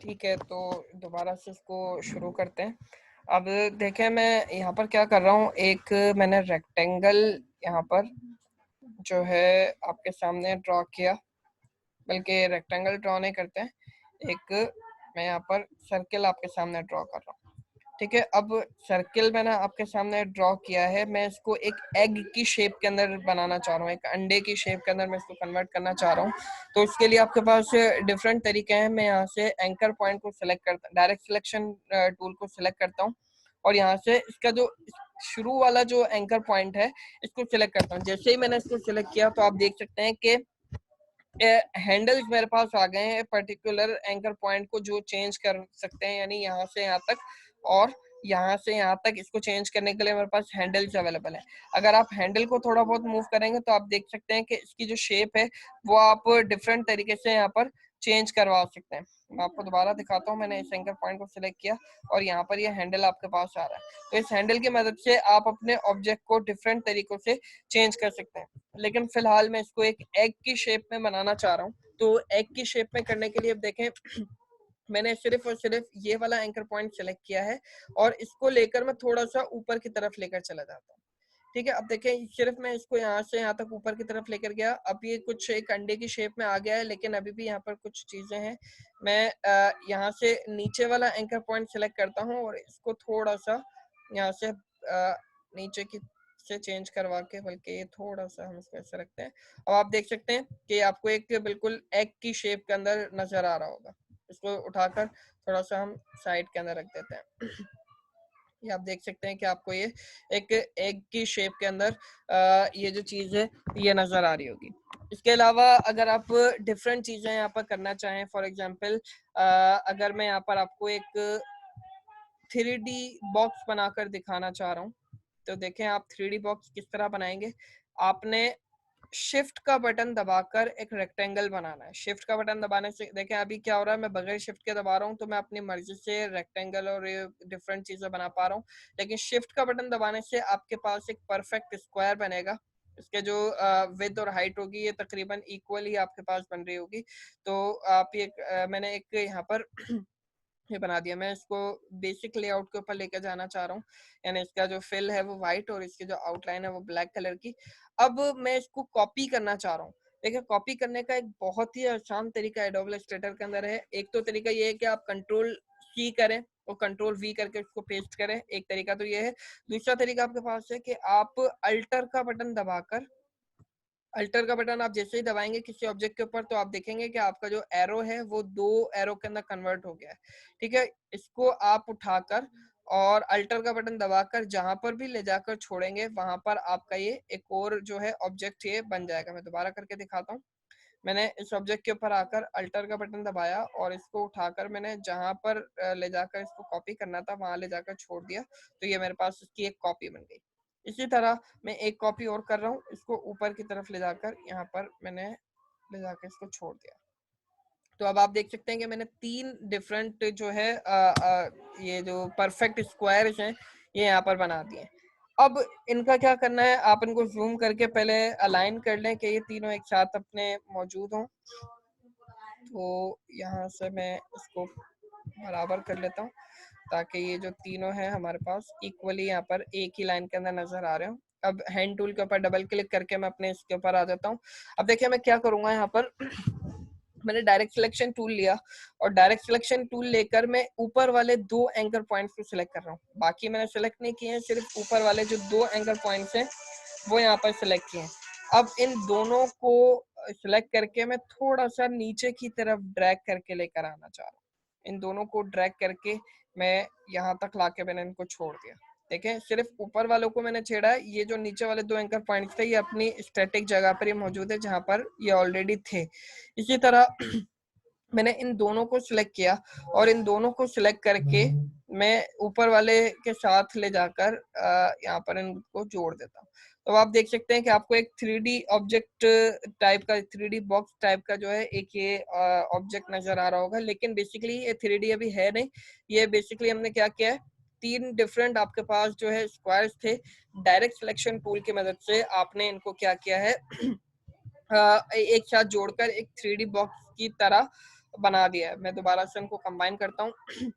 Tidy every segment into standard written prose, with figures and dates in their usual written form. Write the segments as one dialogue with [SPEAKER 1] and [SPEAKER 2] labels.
[SPEAKER 1] ठीक है, तो दोबारा से इसको शुरू करते हैं। अब देखें, मैं यहाँ पर क्या कर रहा हूँ, एक मैंने रेक्टेंगल यहाँ पर जो है आपके सामने ड्रॉ किया, बल्कि रेक्टेंगल ड्रॉ नहीं करते हैं, एक मैं यहाँ पर सर्किल आपके सामने ड्रॉ कर रहा हूँ। ठीक है, अब सर्किल मैंने आपके सामने ड्रॉ किया है, मैं इसको एक एग की शेप के अंदर बनाना चाह रहा हूँ, एक अंडे की शेप के अंदर मैं इसको कन्वर्ट करना चाह रहा हूँ। तो इसके लिए आपके पास डिफरेंट तरीके हैं। मैं यहाँ से एंकर पॉइंट को सिलेक्ट करता हूँ, डायरेक्ट सिलेक्शन टूल को सिलेक्ट करता हूँ और यहाँ से इसका जो शुरू वाला जो एंकर पॉइंट है इसको सिलेक्ट करता हूँ। जैसे ही मैंने इसको सिलेक्ट किया तो आप देख सकते हैं कि हैंडल्स मेरे पास आ गए हैं पर्टिकुलर एंकर पॉइंट को जो चेंज कर सकते हैं, यानी यहाँ से यहाँ तक और यहाँ से यहाँ तक इसको चेंज करने के लिए मेरे पास हैंडल्स अवेलेबल है। अगर आप हैंडल को थोड़ा बहुत मूव करेंगे तो आप देख सकते हैं कि इसकी जो शेप है वो आप डिफरेंट तरीके से यहाँ पर चेंज करवा सकते हैं। मैं आपको दोबारा दिखाता हूँ। मैंने इस एंकर पॉइंट को सिलेक्ट किया और यहाँ पर ये हैंडल आपके पास आ रहा है। तो इस हैंडल की मदद से आप अपने ऑब्जेक्ट को डिफरेंट तरीकों से चेंज कर सकते हैं, लेकिन फिलहाल मैं इसको एक एग की शेप में बनाना चाह रहा हूँ। तो एग की शेप में करने के लिए अब देखें, मैंने सिर्फ और सिर्फ ये वाला एंकर पॉइंट सेलेक्ट किया है और इसको लेकर मैं थोड़ा सा ऊपर की तरफ लेकर चला जाता हूँ। ठीक है, अब देखें, सिर्फ मैं इसको यहाँ से यहाँ तक ऊपर की तरफ लेकर गया। अब ये कुछ एक अंडे की शेप में आ गया है, लेकिन अभी भी यहाँ पर कुछ चीजें हैं। मैं यहाँ से नीचे वाला एंकर पॉइंट सेलेक्ट करता हूँ और इसको थोड़ा सा यहाँ से नीचे की से चेंज करवा के, बल्कि ये थोड़ा सा हम इसको ऐसे रखते हैं। अब आप देख सकते हैं कि आपको एक बिल्कुल एग की शेप के अंदर नजर आ रहा होगा। इसको उठाकर थोड़ा सा हम साइड के अंदर रख देते हैं। ये आप देख सकते हैं कि आपको ये एक एग की शेप के अंदर ये जो चीज है ये नजर आ रही होगी। इसके अलावा अगर आप डिफरेंट चीजें यहाँ पर करना चाहें, फॉर एग्जांपल अगर मैं यहाँ पर आपको एक 3D बॉक्स बनाकर दिखाना चाह रहा हूँ, तो देखें आप 3D बॉक्स किस तरह बनाएंगे। आपने शिफ्ट का बटन दबाकर एक रेक्टेंगल बनाना है। शिफ्ट का बटन दबाने से देखें अभी क्या हो रहा है, मैं बगैर शिफ्ट के दबा रहा हूँ तो मैं अपनी मर्जी से रेक्टेंगल और डिफरेंट चीजें बना पा रहा हूँ, लेकिन शिफ्ट का बटन दबाने से आपके पास एक परफेक्ट स्क्वायर बनेगा। इसके जो विड्थ और हाइट होगी ये तकरीबन इक्वल ही आपके पास बन रही होगी। तो आप ये मैंने एक यहाँ पर ये बना दिया। मैं इसको बेसिक लेआउट के ऊपर लेकर जाना चाह रहा हूँ, यानी इसका जो फिल है वो व्हाइट और इसकी जो आउटलाइन है वो ब्लैक कलर की। अब मैं इसको कॉपी करना चाह रहा हूँ। देखिए, कॉपी करने का एक बहुत ही आसान तरीका एडोब इलस्ट्रेटर के अंदर है। एक तो तरीका ये है कि आप कंट्रोल सी करें और कंट्रोल वी करके उसको पेस्ट करें, एक तरीका तो ये है। दूसरा तरीका आपके पास है कि आप अल्टर का बटन दबाकर, अल्टर का बटन आप जैसे ही दबाएंगे किसी ऑब्जेक्ट के ऊपर तो आप देखेंगे कि आपका जो एरो है वो 2 एरो के अंदर कन्वर्ट हो गया है। ठीक है, इसको आप उठाकर और अल्टर का बटन दबाकर जहां पर भी ले जाकर छोड़ेंगे वहां पर आपका ये एक और जो है ऑब्जेक्ट ये बन जाएगा। मैं दोबारा करके दिखाता हूँ। मैंने इस ऑब्जेक्ट के ऊपर आकर अल्टर का बटन दबाया और इसको उठाकर मैंने जहां पर ले जाकर इसको कॉपी करना था वहां ले जाकर छोड़ दिया, तो ये मेरे पास इसकी एक कॉपी बन गई। इसी तरह मैं एक कॉपी और कर रहा हूँ, इसको ऊपर की तरफ ले जाकर यहाँ पर मैंने ले जाकर इसको छोड़ दिया। तो अब आप देख सकते हैं कि मैंने 3 डिफरेंट जो है ये जो परफेक्ट स्क्वायर्स हैं ये यहाँ पर बना दिए। अब इनका क्या करना है, आप इनको जूम करके पहले अलाइन कर लें कि ये तीनों एक साथ अपने मौजूद हों। तो यहाँ से मैं इसको बराबर कर लेता हूँ ताकि ये जो तीनों हैं हमारे पास इक्वली यहाँ पर एक ही लाइन के अंदर नजर आ रहे हो। अब हैंड टूल के ऊपर डबल क्लिक करके मैं अपने इसके ऊपर आ जाता हूँ। अब देखिए मैं क्या करूंगा, यहाँ पर मैंने डायरेक्ट सिलेक्शन टूल लिया और डायरेक्ट सिलेक्शन टूल लेकर मैं ऊपर वाले 2 एंकर पॉइंट्स को सिलेक्ट कर रहा हूँ। बाकी मैंने सिलेक्ट नहीं किए हैं, सिर्फ ऊपर वाले जो 2 एंकर पॉइंट्स हैं वो यहाँ पर सिलेक्ट किए हैं। अब इन दोनों को सिलेक्ट करके मैं थोड़ा सा नीचे की तरफ ड्रैग करके लेकर आना चाह रहा हूँ। इन दोनों को ड्रैग करके मैं यहाँ तक लाके मैंने इनको छोड़ दिया। देखें, सिर्फ ऊपर वालों को मैंने छेड़ा है, ये जो नीचे वाले 2 एंकर पॉइंट्स थे ये अपनी स्टैटिक जगह पर ही मौजूद है जहां पर ये ऑलरेडी थे। इसी तरह मैंने इन दोनों को सिलेक्ट किया और इन दोनों को सिलेक्ट करके मैं ऊपर वाले के साथ ले जाकर यहाँ पर इनको जोड़ देता हूँ। तो आप देख सकते हैं कि आपको एक 3D ऑब्जेक्ट टाइप का, 3D बॉक्स टाइप का जो है एक ये ऑब्जेक्ट नजर आ रहा होगा, लेकिन बेसिकली ये 3D अभी है नहीं। ये बेसिकली हमने क्या किया है, 3 डिफरेंट आपके पास जो है स्क्वायर्स थे, डायरेक्ट सिलेक्शन टूल की मदद से आपने इनको क्या किया है एक साथ जोड़कर एक 3D बॉक्स की तरह बना दिया है। मैं दोबारा से इनको कंबाइन करता हूँ।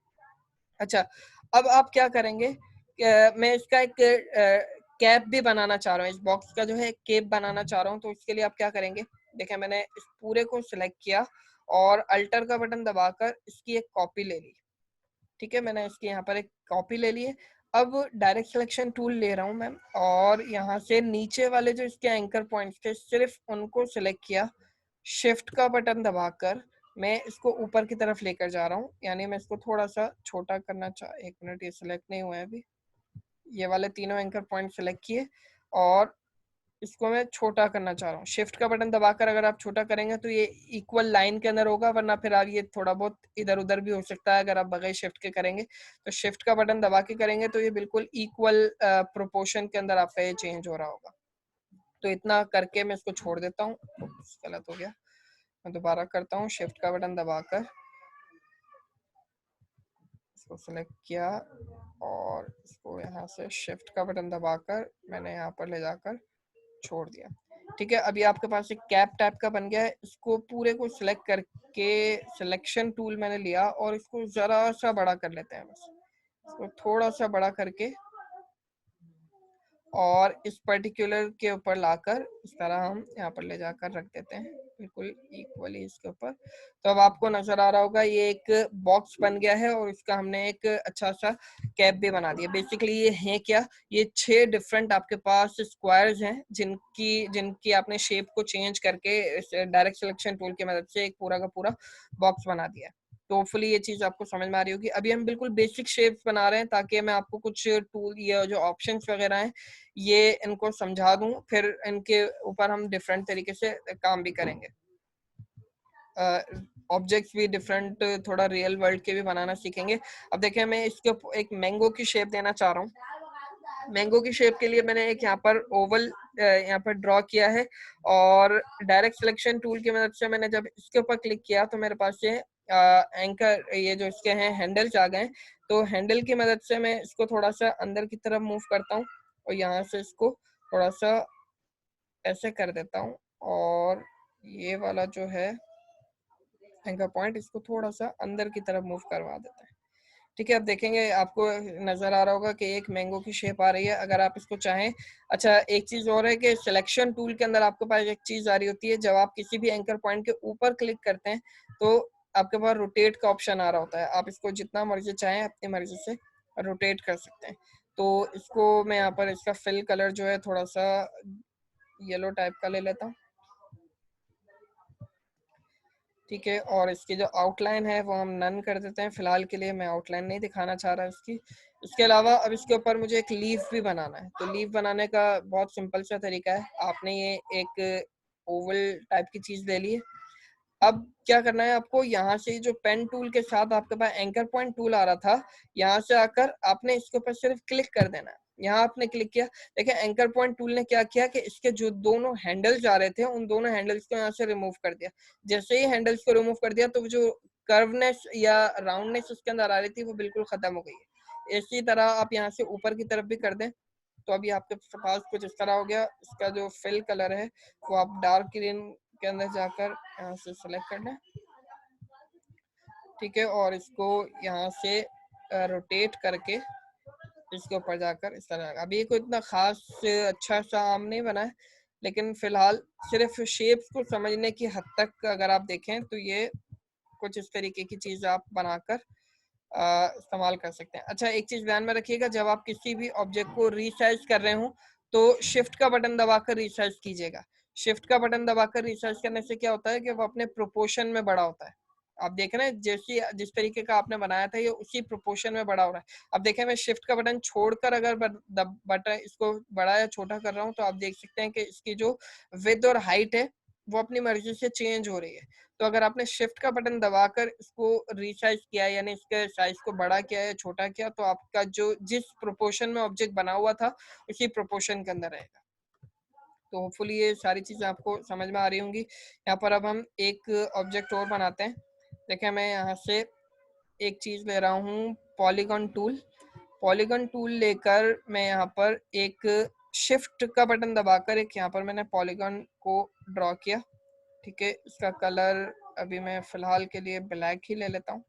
[SPEAKER 1] अच्छा, अब आप क्या करेंगे, मैं इसका एक कैप भी बनाना चाह रहा हूँ, इस बॉक्स का जो है कैप बनाना चाह रहा हूँ। तो इसके लिए आप क्या करेंगे, देखिए मैंने इस पूरे को सिलेक्ट किया और अल्टर का बटन दबाकर इसकी एक कॉपी ले ली। ठीक है, मैंने इसकी यहाँ पर एक कॉपी ले ली है। अब डायरेक्ट सिलेक्शन टूल ले रहा हूँ मैं, और यहाँ से नीचे वाले जो इसके एंकर पॉइंट्स थे सिर्फ उनको सिलेक्ट किया। शिफ्ट का बटन दबाकर मैं इसको ऊपर की तरफ लेकर जा रहा हूँ, यानी मैं इसको थोड़ा सा छोटा करना चाह, एक मिनट, ये सिलेक्ट नहीं हुआ है अभी। ये वाले तीनों एंकर पॉइंट सिलेक्ट किए और इसको मैं छोटा करना चाह रहा हूँ। शिफ्ट का बटन दबाकर अगर आप छोटा करेंगे तो ये इक्वल लाइन के अंदर होगा, वरना फिर आप ये थोड़ा बहुत इधर उधर भी हो सकता है अगर आप बगैर शिफ्ट के करेंगे। तो शिफ्ट का बटन दबा के करेंगे तो ये बिल्कुल इक्वल प्रोपोर्शन के अंदर आपका ये चेंज हो रहा होगा। तो इतना करके मैं इसको छोड़ देता हूँ। गलत हो गया, मैं दोबारा करता हूँ। शिफ्ट का बटन दबाकर इसको सिलेक्ट किया और इसको यहाँ से शिफ्ट का बटन दबाकर मैंने यहाँ पर ले जाकर छोड़ दिया। ठीक है, अभी आपके पास एक कैप टाइप का बन गया है। इसको पूरे को सिलेक्ट करके सिलेक्शन टूल मैंने लिया और इसको जरा सा बड़ा कर लेते हैं, बस इसको थोड़ा सा बड़ा करके और इस पर्टिकुलर के ऊपर लाकर इस तरह हम यहाँ पर ले जाकर रख देते हैं बिल्कुल इक्वली इसके ऊपर। तो अब आपको नजर आ रहा होगा ये एक बॉक्स बन गया है और इसका हमने एक अच्छा सा कैप भी बना दिया। बेसिकली ये है क्या, ये 6 डिफरेंट आपके पास स्क्वायर्स हैं जिनकी जिनकी आपने शेप को चेंज करके डायरेक्ट सिलेक्शन टूल की मदद से एक पूरा का पूरा बॉक्स बना दिया है। तो होपफुली ये चीज आपको समझ में आ रही होगी। अभी हम बिल्कुल बेसिक शेप्स बना रहे हैं ताकि मैं आपको कुछ टूल या जो ऑप्शंस वगैरह हैं ये इनको समझा दूं, फिर इनके ऊपर हम डिफरेंट तरीके से काम भी करेंगे। ऑब्जेक्ट्स भी डिफरेंट, थोड़ा रियल वर्ल्ड के भी बनाना सीखेंगे। अब देखिए मैं इसके एक मैंगो की शेप देना चाह रहा हूँ। मैंगो की शेप के लिए मैंने एक यहाँ पर ओवल यहाँ पर ड्रॉ किया है और डायरेक्ट सिलेक्शन टूल की मदद से मैंने जब इसके ऊपर क्लिक किया तो मेरे पास ये एंकर, ये जो इसके हैं हैंडल्स आ गए। तो हैंडल की मदद से मैं इसको थोड़ा सा अंदर की तरफ मूव करता हूँ और यहाँ से इसको थोड़ा सा ऐसे कर देता हूँ और ये वाला जो है एंकर पॉइंट इसको थोड़ा सा अंदर की तरफ मूव करवा देते हैं। ठीक है, अब देखेंगे आपको नजर आ रहा होगा कि एक मैंगो की शेप आ रही है अगर आप इसको चाहें। अच्छा, एक चीज और है कि सिलेक्शन टूल के अंदर आपके पास एक चीज आ रही होती है, जब आप किसी भी एंकर पॉइंट के ऊपर क्लिक करते हैं तो आपके पास रोटेट का ऑप्शन आ रहा होता है। आप इसको जितना मर्जी चाहें अपनी मर्जी से रोटेट कर सकते हैं। तो इसको मैं यहाँ पर इसका फिल कलर जो है थोड़ा सा येलो टाइप का ले लेता हूँ। ठीक है, और इसकी जो आउटलाइन है वो हम नन कर देते हैं। फिलहाल के लिए मैं आउटलाइन नहीं दिखाना चाह रहा इसकी। इसके अलावा अब इसके ऊपर मुझे एक लीफ भी बनाना है। तो लीफ बनाने का बहुत सिंपल सा तरीका है, आपने ये एक ओवल टाइप की चीज ले ली है। अब क्या करना है आपको, यहाँ से जो पेन टूल के साथ आपके पास एंकर पॉइंट टूल आ रहा था, यहाँ से आकर आपने इसके ऊपर सिर्फ क्लिक कर देना है। यहाँ आपने क्लिक किया, देखिए एंकर पॉइंट टूल ने क्या किया कि इसके जो दोनों हैंडल्स आ रहे थे उन दोनों हैंडल्स को यहाँ से रिमूव कर दिया। जैसे ही हैंडल्स को रिमूव कर दिया तो जो कर्वनेस या राउंडनेस उसके अंदर आ रही थी वो बिल्कुल खत्म हो गई है। इसी तरह आप यहाँ से ऊपर की तरफ भी कर दें तो अभी आपके पास कुछ इस तरह हो गया। इसका जो फिल कलर है वो आप डार्क ग्रीन के अंदर जाकर यहाँ से सेलेक्ट करना है। ठीक है, और इसको यहाँ से रोटेट करके इसके ऊपर जाकर इस तरह, अभी कोई इतना खास अच्छा सा आम नहीं बना है, लेकिन फिलहाल सिर्फ शेप्स को समझने की हद तक अगर आप देखें तो ये कुछ इस तरीके की चीज आप बनाकर इस्तेमाल कर सकते हैं। अच्छा, एक चीज ध्यान में रखिएगा, जब आप किसी भी ऑब्जेक्ट को रीसाइज कर रहे हो तो शिफ्ट का बटन दबाकर रीसाइज कीजिएगा। शिफ्ट का बटन दबाकर रीसाइज करने से क्या होता है कि वो अपने प्रोपोर्शन में बड़ा होता है। आप देख रहे हैं जैसी जिस तरीके का आपने बनाया था ये उसी प्रोपोर्शन में बड़ा हो रहा है। अब देखें मैं शिफ्ट का बटन छोड़कर अगर बटन इसको बड़ा या छोटा कर रहा हूँ तो आप देख सकते हैं कि इसकी जो विड्थ और हाइट है वो अपनी मर्जी से चेंज हो रही है। तो अगर आपने शिफ्ट का बटन दबाकर इसको रीसाइज किया यानी इसके साइज को बड़ा किया या छोटा किया तो आपका जो जिस प्रोपोर्शन में ऑब्जेक्ट बना हुआ था उसी प्रोपोर्शन के अंदर रहेगा। तो होपफुली ये सारी चीजें आपको समझ में आ रही होंगी। यहाँ पर अब हम एक ऑब्जेक्ट और बनाते हैं। देखें मैं यहाँ से एक चीज ले रहा हूँ, पॉलीगॉन टूल। पॉलीगॉन टूल लेकर मैं यहाँ पर एक शिफ्ट का बटन दबाकर एक यहाँ पर मैंने पॉलीगॉन को ड्रॉ किया। ठीक है, इसका कलर अभी मैं फिलहाल के लिए ब्लैक ही ले लेता हूँ।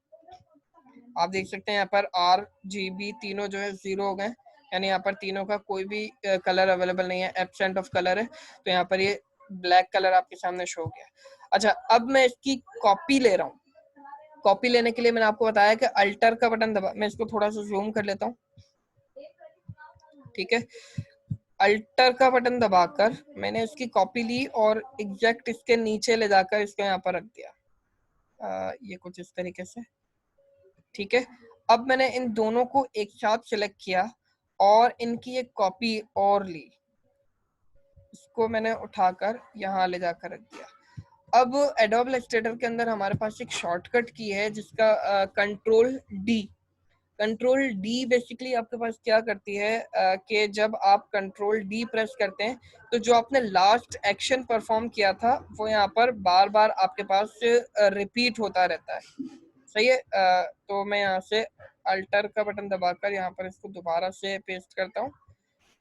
[SPEAKER 1] आप देख सकते हैं यहाँ पर RGB तीनों जो है 0 हो गए, यानी यहाँ पर तीनों का कोई भी कलर अवेलेबल नहीं है, एब्सेंट ऑफ कलर है। तो यहाँ पर ये ब्लैक कलर आपके सामने शो हो गया। अच्छा, अब मैं इसकी कॉपी ले रहा हूँ। कॉपी लेने के लिए मैंने आपको बताया कि अल्टर का बटन दबा, मैं इसको थोड़ा सा जूम कर लेता हूँ, ठीक है। अल्टर का बटन दबाकर मैंने इसकी कॉपी ली और एग्जैक्ट इसके नीचे ले जाकर इसको यहाँ पर रख दिया। ये कुछ इस तरीके से, ठीक है। अब मैंने इन दोनों को एक साथ सिलेक्ट किया और इनकी एक कॉपी और ली, इसको मैंने उठाकर यहाँ ले जाकर रख दिया। अब एडोब इलस्ट्रेटर के अंदर हमारे पास एक शॉर्टकट की है जिसका कंट्रोल डी बेसिकली आपके पास क्या करती है कि जब आप कंट्रोल डी प्रेस करते हैं तो जो आपने लास्ट एक्शन परफॉर्म किया था वो यहाँ पर बार बार आपके पास रिपीट होता रहता है, सही है। तो मैं यहाँ से अल्टर का बटन दबाकर यहाँ पर इसको दोबारा से पेस्ट करता हूँ,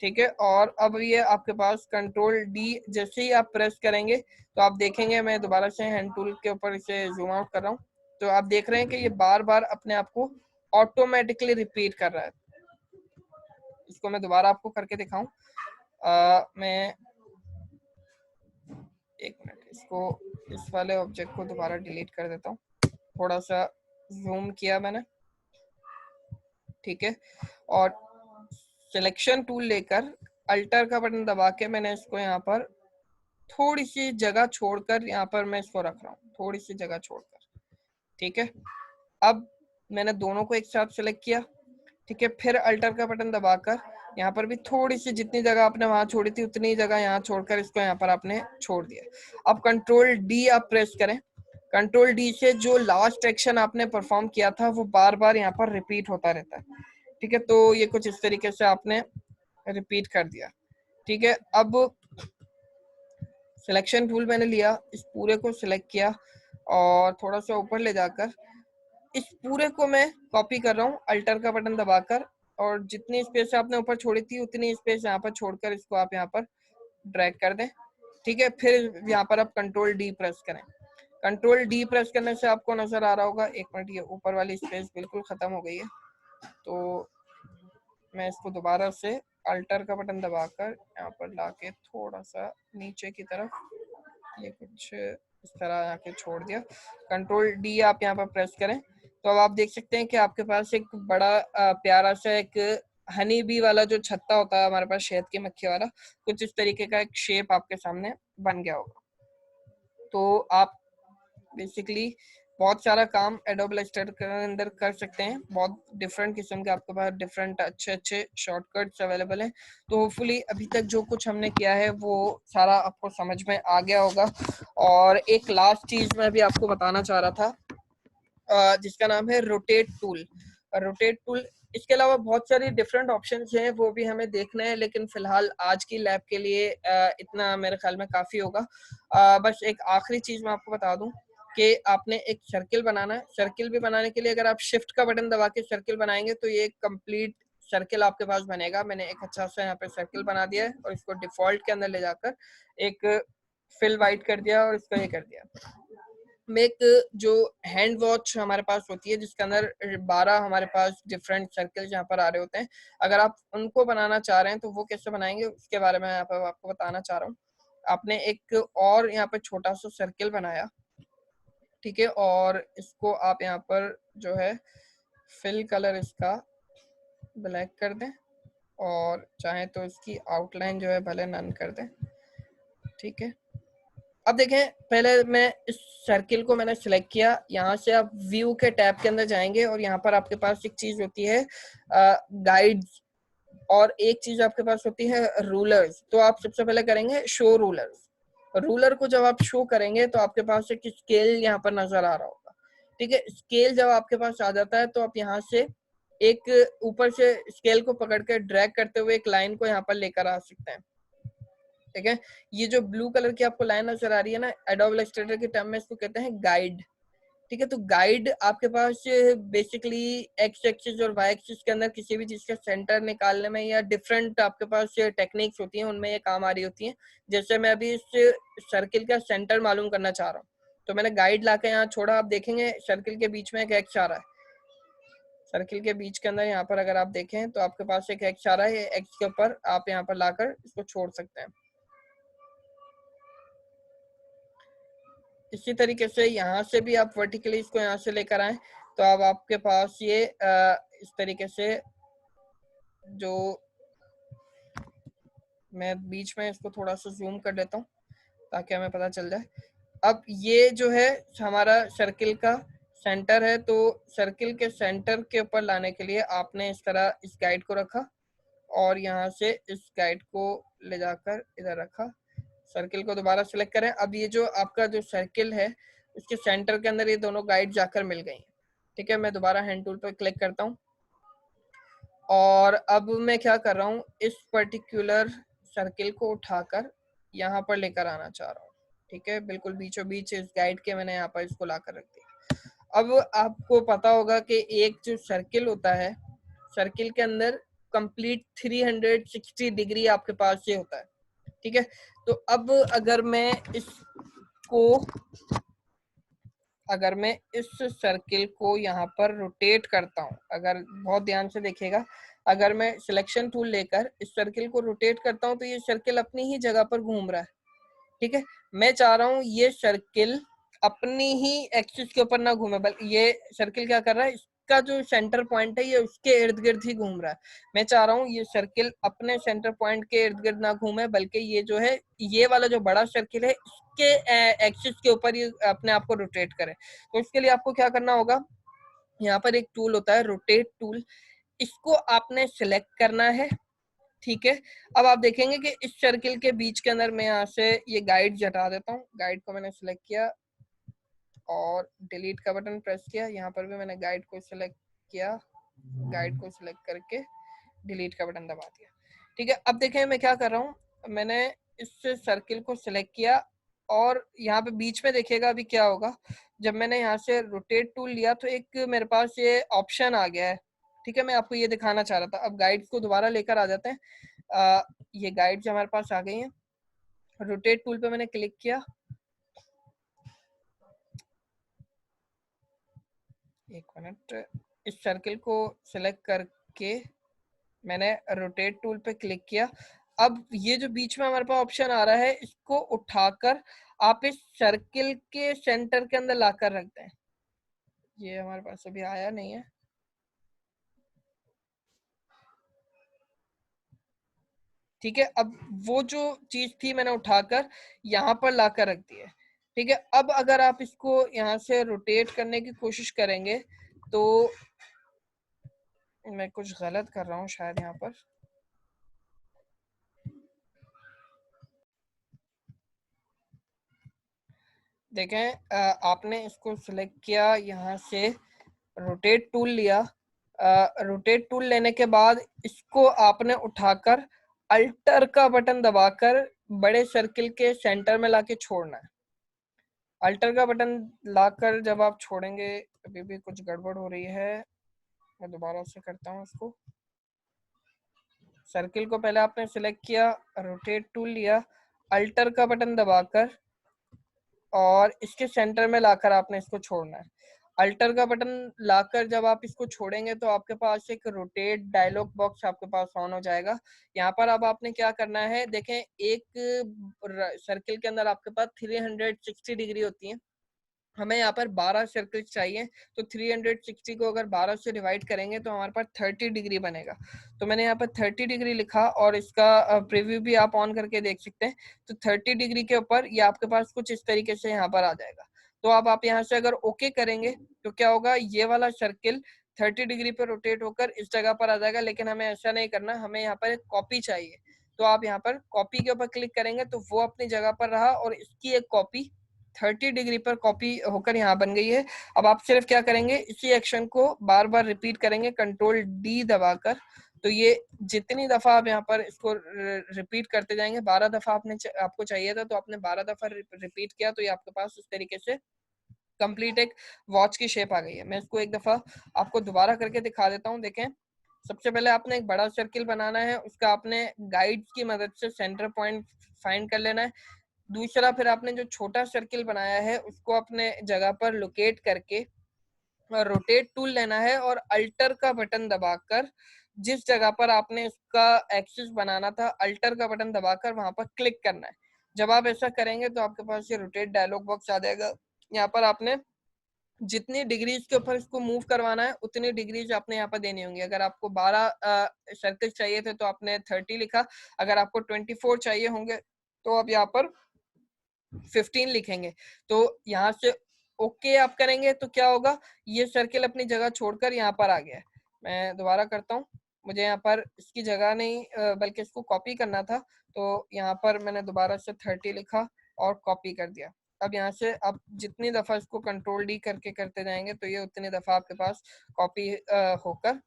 [SPEAKER 1] ठीक है। और अब ये आपके पास कंट्रोल डी जैसे ही आप प्रेस करेंगे तो आप देखेंगे, मैं दोबारा से हैंड टूल के ऊपर इसे जूम आउट कर रहा हूँ, तो आप देख रहे हैं कि ये बार बार अपने आप को ऑटोमेटिकली रिपीट कर रहा है। इसको मैं दोबारा आपको करके दिखाऊं। मैं एक मिनट, इसको इस वाले ऑब्जेक्ट को दोबारा डिलीट कर देता हूँ, थोड़ा सा जूम किया मैंने, ठीक है। और सिलेक्शन टूल लेकर अल्टर का बटन दबा के मैंने इसको यहाँ पर थोड़ी सी जगह छोड़कर यहाँ पर मैं इसको रख रहा हूँ, थोड़ी सी जगह छोड़कर, ठीक है। अब मैंने दोनों को एक साथ सिलेक्ट किया, ठीक है। फिर अल्टर का बटन दबाकर यहाँ पर भी थोड़ी सी जितनी जगह आपने वहां छोड़ी थी उतनी जगह यहाँ छोड़कर इसको यहाँ पर आपने छोड़ दिया। अब कंट्रोल डी आप प्रेस करें, कंट्रोल डी से जो लास्ट एक्शन आपने परफॉर्म किया था वो बार बार यहाँ पर रिपीट होता रहता है, ठीक है। तो ये कुछ इस तरीके से आपने रिपीट कर दिया, ठीक है। अब सिलेक्शन टूल मैंने लिया, इस पूरे को सिलेक्ट किया और थोड़ा सा ऊपर ले जाकर इस पूरे को मैं कॉपी कर रहा हूँ अल्टर का बटन दबाकर, और जितनी स्पेस आपने ऊपर छोड़ी थी उतनी स्पेस यहाँ पर छोड़कर इसको आप यहाँ पर ड्रैग कर दें, ठीक है। फिर यहाँ पर आप कंट्रोल डी प्रेस करें। कंट्रोल डी प्रेस करने से आपको नजर आ रहा होगा, एक मिनट, ये ऊपर वाली स्पेस बिल्कुल खत्म हो गई है, तो मैं इसको दोबारा से अल्टर का बटन दबाकर यहाँ पर लाके थोड़ा सा नीचे की तरफ ये कुछ इस तरह आके छोड़ दिया। कंट्रोल डी आप यहाँ पर प्रेस करें तो अब आप देख सकते हैं कि आपके पास एक बड़ा प्यारा सा एक हनी बी वाला जो छत्ता होता है हमारे पास शहद की मक्खी वाला, कुछ इस तरीके का एक शेप आपके सामने बन गया होगा। तो आप बेसिकली बहुत सारा काम एडोब इलस्ट्रेटर के अंदर कर सकते हैं, बहुत डिफरेंट किस्म के आपके पास डिफरेंट अच्छे अच्छे शॉर्टकट्स अवेलेबल हैं। तो होपफुली अभी तक जो कुछ हमने किया है वो सारा आपको समझ में आ गया होगा। और एक लास्ट चीज मैं भी आपको बताना चाह रहा था जिसका नाम है रोटेट टूल। रोटेट टूल, इसके अलावा बहुत सारी डिफरेंट ऑप्शंस हैं, वो भी हमें देखना है, लेकिन फिलहाल आज की लैब के लिए इतना मेरे ख्याल में काफी होगा। बस एक आखिरी चीज मैं आपको बता दूं कि आपने एक सर्किल बनाना है। सर्किल भी बनाने के लिए अगर आप शिफ्ट का बटन दबा के सर्किल बनाएंगे तो ये एक कंप्लीट सर्किल आपके पास बनेगा। मैंने एक अच्छा सा यहाँ पे सर्किल बना दिया है और इसको डिफॉल्ट के अंदर ले जाकर एक फिल वाइट कर दिया और इसको ये कर दिया। मेक जो हैंड वॉच हमारे पास होती है जिसके अंदर 12 हमारे पास डिफरेंट सर्कल्स यहाँ पर आ रहे होते हैं, अगर आप उनको बनाना चाह रहे हैं तो वो कैसे बनाएंगे उसके बारे में यहाँ पर आपको बताना चाह रहा हूँ। आपने एक और यहाँ पर छोटा सा सर्किल बनाया, ठीक है, और इसको आप यहाँ पर जो है फिल कलर इसका ब्लैक कर दें और चाहे तो इसकी आउटलाइन जो है भले नन कर दें, ठीक है। अब देखें, पहले मैं इस सर्किल को मैंने सिलेक्ट किया, यहाँ से आप व्यू के टैब के अंदर जाएंगे और यहाँ पर आपके पास एक चीज होती है गाइड्स, और एक चीज आपके पास होती है रूलर्स। तो आप सबसे पहले करेंगे शो रूलर्स। रूलर को जब आप शो करेंगे तो आपके पास एक स्केल यहाँ पर नजर आ रहा होगा, ठीक है। स्केल जब आपके पास आ जाता है तो आप यहाँ से एक ऊपर से स्केल को पकड़ कर ड्रैग करते हुए एक लाइन को यहाँ पर लेकर आ सकते हैं, ठीक है। ये जो ब्लू कलर की आपको लाइन नजर आ रही है ना, एडोब इलस्ट्रेटर के टर्म में इसको कहते हैं गाइड, ठीक है। तो गाइड आपके पास बेसिकली एक्स एक्सिस और वाई एक्सिस के अंदर किसी भी चीज का सेंटर निकालने में या डिफरेंट आपके पास टेक्निक्स होती हैं उनमें ये काम आ रही होती हैं। जैसे मैं अभी इस सर्किल का सेंटर मालूम करना चाह रहा हूँ तो मैंने गाइड लाके यहाँ छोड़ा, आप देखेंगे सर्किल के बीच में एक एक्स आ रहा है। सर्किल के बीच के अंदर यहाँ पर अगर आप देखें तो आपके पास एक एक्स आ रहा है, एक्स के ऊपर आप यहाँ पर लाकर इसको छोड़ सकते हैं। इसी तरीके से यहाँ से भी आप वर्टिकली इसको यहाँ से लेकर आए तो अब आपके पास ये इस तरीके से, जो मैं बीच में इसको थोड़ा सा जूम कर देता हूँ ताकि हमें पता चल जाए। अब ये जो है हमारा सर्किल का सेंटर है, तो सर्किल के सेंटर के ऊपर लाने के लिए आपने इस तरह इस गाइड को रखा और यहाँ से इस गाइड को ले जाकर इधर रखा। सर्किल को दोबारा सिलेक्ट करें। अब ये जो आपका जो सर्किल है उसके सेंटर के अंदर ये दोनों गाइड जाकर मिल गई। ठीक है, मैं दोबारा हैंड टूल पर क्लिक करता हूँ और अब मैं क्या कर रहा हूँ, इस पर्टिकुलर सर्किल को उठाकर यहाँ पर लेकर आना चाह रहा हूँ। ठीक है, बिल्कुल बीचों बीच इस गाइड के मैंने यहाँ पर इसको ला कर रख दिया। अब आपको पता होगा कि एक जो सर्किल होता है, सर्किल के अंदर कंप्लीट 360 डिग्री आपके पास ये होता है। ठीक है, तो अब अगर मैं इस सर्किल को यहाँ पर रोटेट करता हूँ, अगर बहुत ध्यान से देखिएगा, अगर मैं सिलेक्शन टूल लेकर इस सर्किल को रोटेट करता हूँ तो ये सर्किल अपनी ही जगह पर घूम रहा है। ठीक है, मैं चाह रहा हूँ ये सर्किल अपनी ही एक्सिस के ऊपर ना घूमे, बल्कि ये सर्किल क्या कर रहा है, इसका जो सेंटर पॉइंट है ये उसके इर्द गिर्द ही घूम रहा है। मैं चाह रहा हूँ ये सर्किल अपने सेंटर पॉइंट के इर्द गिर्द ना घूमे, बल्कि ये जो है ये वाला जो बड़ा सर्किल है इसके एक्सिस के ऊपर ये अपने आप को रोटेट करे। तो इसके लिए आपको क्या करना होगा, यहाँ पर एक टूल होता है रोटेट टूल, इसको आपने सिलेक्ट करना है। ठीक है, अब आप देखेंगे कि इस सर्किल के बीच के अंदर मैं यहाँ से ये गाइड हटा देता हूँ। गाइड को मैंने सिलेक्ट किया और डिलीट का बटन प्रेस किया, यहाँ पर भी मैंने गाइड को सिलेक्ट किया, गाइड को सिलेक्ट करके डिलीट का बटन दबा दिया। ठीक है, अब देखें मैं क्या कर रहा हूँ, मैंने इस सर्किल को सिलेक्ट किया और यहाँ पे बीच में देखिएगा अभी क्या होगा, जब मैंने यहाँ से रोटेट टूल लिया तो एक मेरे पास ये ऑप्शन आ गया है। ठीक है, मैं आपको ये दिखाना चाह रहा था। अब गाइड्स को दोबारा लेकर आ जाते हैं। ये गाइड्स हमारे पास आ गई हैं। रोटेट टूल पे मैंने क्लिक किया, एक मिनट, इस सर्किल को सिलेक्ट करके मैंने रोटेट टूल पे क्लिक किया। अब ये जो बीच में हमारे पास ऑप्शन आ रहा है इसको उठाकर आप इस सर्किल के सेंटर के अंदर लाकर रख दें। ये हमारे पास अभी आया नहीं है। ठीक है, अब वो जो चीज थी मैंने उठाकर यहाँ पर लाकर रख दी है। ठीक है, अब अगर आप इसको यहाँ से रोटेट करने की कोशिश करेंगे तो मैं कुछ गलत कर रहा हूँ शायद यहाँ पर। देखें, आपने इसको सिलेक्ट किया, यहाँ से रोटेट टूल लिया। रोटेट टूल लेने के बाद इसको आपने उठाकर अल्टर का बटन दबाकर बड़े सर्किल के सेंटर में लाके छोड़ना है। अल्टर का बटन लाकर जब आप छोड़ेंगे, अभी भी कुछ गड़बड़ हो रही है, मैं दोबारा से करता हूँ इसको। सर्किल को पहले आपने सिलेक्ट किया, रोटेट टूल लिया, अल्टर का बटन दबाकर और इसके सेंटर में लाकर आपने इसको छोड़ना है। अल्टर का बटन लाकर जब आप इसको छोड़ेंगे तो आपके पास एक रोटेट डायलॉग बॉक्स आपके पास ऑन हो जाएगा। यहाँ पर अब आपने क्या करना है, देखें एक सर्किल के अंदर आपके पास 360 डिग्री होती है, हमें यहाँ पर 12 सर्कल चाहिए, तो 360 को अगर 12 से डिवाइड करेंगे तो हमारे पास 30 डिग्री बनेगा। तो मैंने यहाँ पर 30 डिग्री लिखा और इसका प्रीव्यू भी आप ऑन करके देख सकते हैं। तो 30 डिग्री के ऊपर ये आपके पास कुछ इस तरीके से यहाँ पर आ जाएगा। तो अब आप यहाँ से अगर ओके करेंगे तो क्या होगा, ये वाला सर्किल 30 डिग्री पर रोटेट होकर इस जगह पर आ जाएगा। लेकिन हमें ऐसा नहीं करना, हमें यहाँ पर एक कॉपी चाहिए। तो आप यहाँ पर कॉपी के ऊपर क्लिक करेंगे तो वो अपनी जगह पर रहा और इसकी एक कॉपी 30 डिग्री पर कॉपी होकर यहाँ बन गई है। अब आप सिर्फ क्या करेंगे, इसी एक्शन को बार बार रिपीट करेंगे कंट्रोल डी दबाकर। तो ये जितनी दफा आप यहाँ पर इसको रिपीट करते जाएंगे, 12 दफा आपको चाहिए था तो आपने 12 दफा रिपीट किया तो ये आपके पास इस तरीके से कंप्लीट एक वॉच की शेप आ गई है। मैं इसको एक दफा आपको दोबारा करके दिखा देता हूँ। देखें, सबसे पहले आपने एक बड़ा सर्किल बनाना है, उसका आपने गाइड्स की मदद से सेंटर पॉइंट फाइंड कर लेना है। दूसरा फिर आपने जो छोटा सर्किल बनाया है उसको अपने जगह पर लोकेट करके रोटेट टूल लेना है और अल्टर का बटन दबाकर जिस जगह पर आपने उसका एक्सिस बनाना था, अल्टर का बटन दबाकर वहां पर क्लिक करना है। जब आप ऐसा करेंगे तो आपके पास ये रोटेट डायलॉग बॉक्स आ जाएगा। यहाँ पर आपने जितनी डिग्रीज के ऊपर इसको मूव करवाना है उतनी डिग्रीज आपने यहाँ पर देनी होंगी। अगर आपको 12 सर्कल चाहिए थे तो आपने 30 लिखा, अगर आपको 24 चाहिए होंगे तो आप यहाँ पर 15 लिखेंगे। तो यहाँ से ओके आप करेंगे तो क्या होगा, ये सर्किल अपनी जगह छोड़कर यहाँ पर आ गया है। मैं दोबारा करता हूँ, मुझे यहाँ पर इसकी जगह नहीं बल्कि इसको कॉपी करना था, तो यहाँ पर मैंने दोबारा से 30 लिखा और कॉपी कर दिया। अब यहाँ से आप जितनी दफा इसको कंट्रोल डी करके करते जाएंगे तो ये उतनी दफा आपके पास कॉपी होकर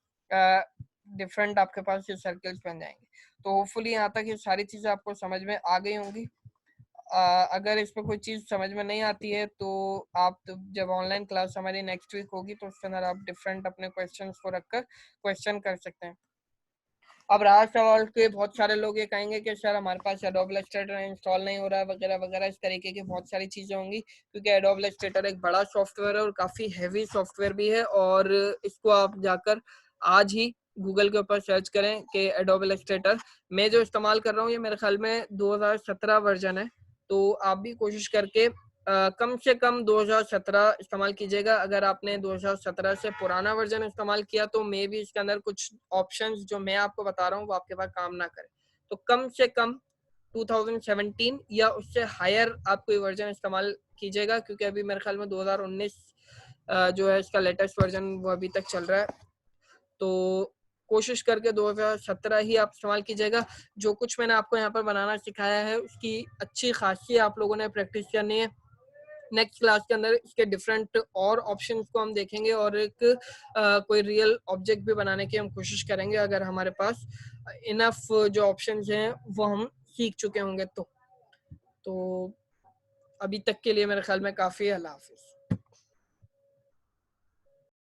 [SPEAKER 1] डिफरेंट आपके पास ये सर्कल्स बन जाएंगे। तो होपफुली यहाँ तक ये सारी चीजें आपको समझ में आ गई होंगी। अगर इसमें कोई चीज़ समझ में नहीं आती है तो आप जब ऑनलाइन क्लास हमारी नेक्स्ट वीक होगी तो उसके अंदर आप डिफरेंट अपने क्वेश्चंस को रखकर क्वेश्चन कर सकते हैं। अब रहा सवाल के बहुत सारे लोग ये कहेंगे कि सर हमारे पास एडोब इलस्ट्रेटर इंस्टॉल नहीं हो रहा है वगैरह वगैरह, इस तरीके की बहुत सारी चीज़ें होंगी, क्योंकि एडोब इलस्ट्रेटर एक बड़ा सॉफ्टवेयर है और काफ़ी हैवी सॉफ्टवेयर भी है। और इसको आप जाकर आज ही गूगल के ऊपर सर्च करें कि एडोब इलस्ट्रेटर। मैं जो इस्तेमाल कर रहा हूँ ये मेरे ख्याल में 2017 वर्जन है, तो आप भी कोशिश करके कम से कम 2017 इस्तेमाल कीजिएगा। अगर आपने 2017 से पुराना वर्जन इस्तेमाल किया तो मे भी इसके अंदर कुछ ऑप्शंस जो मैं आपको बता रहा हूँ वो आपके पास काम ना करे। तो कम से कम 2017 या उससे हायर आप कोई वर्जन इस्तेमाल कीजिएगा, क्योंकि अभी मेरे ख्याल में 2019 जो है इसका लेटेस्ट वर्जन वो अभी तक चल रहा है। तो कोशिश करके 2017 ही आप इस्तेमाल कीजिएगा। जो कुछ मैंने आपको यहाँ पर बनाना सिखाया है उसकी अच्छी खासी आप लोगों ने प्रैक्टिस करनी है। नेक्स्ट क्लास के अंदर इसके डिफरेंट और ऑप्शंस को हम देखेंगे और एक कोई रियल ऑब्जेक्ट भी बनाने की हम कोशिश करेंगे अगर हमारे पास इनफ जो ऑप्शंस हैं वो हम सीख चुके होंगे तो अभी तक के लिए मेरे ख्याल में काफ़ी है। अल्लाह हाफिज़।